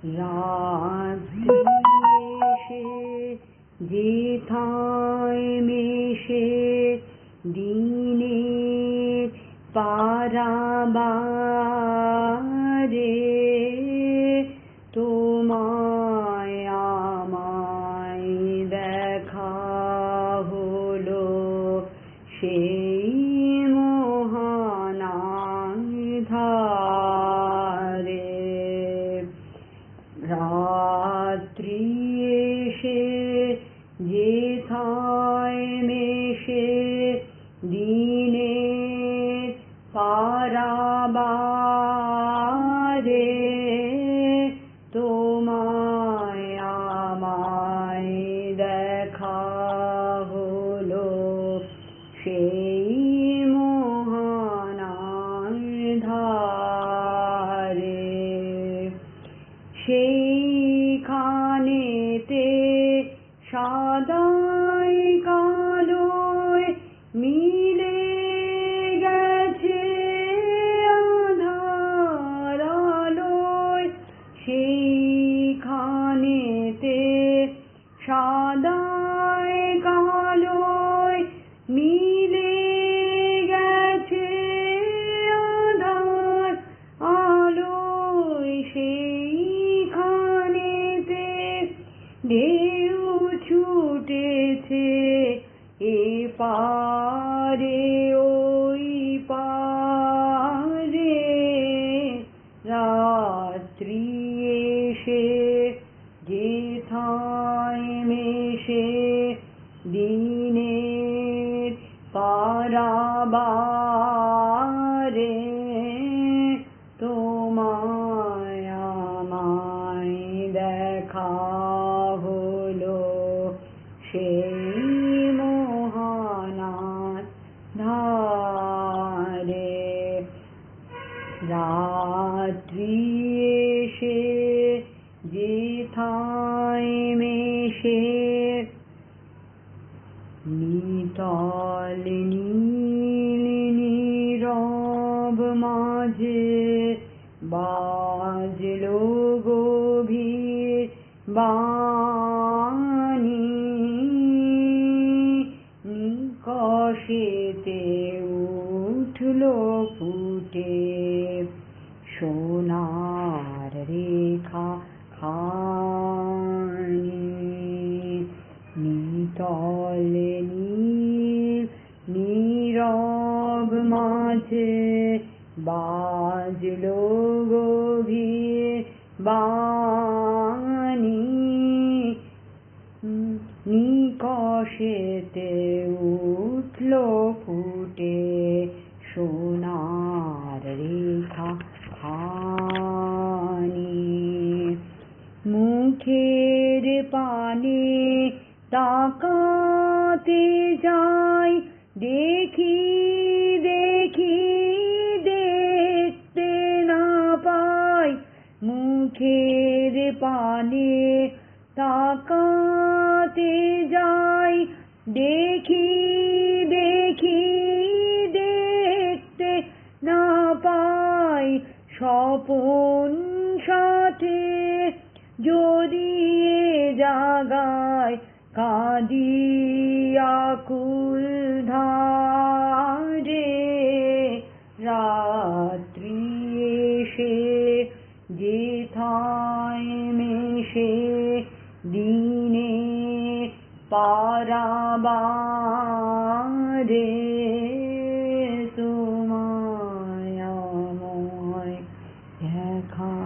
রাত্রি এসে যেথায় মেশে দিনের পারাবারে, তোমায় আমায় দেখা হলো সেই মহান ধারে। রাত্রি এসে যেথায় মেশে দিনের পারাবারে, তোমায় আমায় দেখা হলো সেই মহান ধারে। সেইখানেতে সাদায় কালোয় মিলে গেছে আঁধার আলোয়, সেইখানেতে সাদায় কালোয় মিলে গেছে আঁধার আলোয়, সেইখানেতে ঢেউ ছুটেছে এপারে ওই পারে। রাত্রি এসে যেথায় মেশে দিনের পারাবারে, তোমায় আমায় দেখা হলো সেই মহান ধারে। রাত্রি এসে যেথায় মেশে নিতল নীল নীরব মাঝে বাজলো গভীর বাণী, নিকষেতে উঠলো ফুটে সোনার রেখা খানি। নিতল নীল নীরব মাঝে বাজলো গভীর বাণী, নিকষেতে উঠলো ফুটে সোনার রেখা খানি। মুখের পানে তাকাতে যাই, দেখি দেখি দেখতে না পাই। মুখের পানে তাকাতে যাই, দেখি দেখি দেখতে না পাই। স্বপন সাথে জড়িয়ে জাগায় কাঁদি আকুল ধারে। রাত্রি এসে যেথায় মেশে দিনের পারাবারে,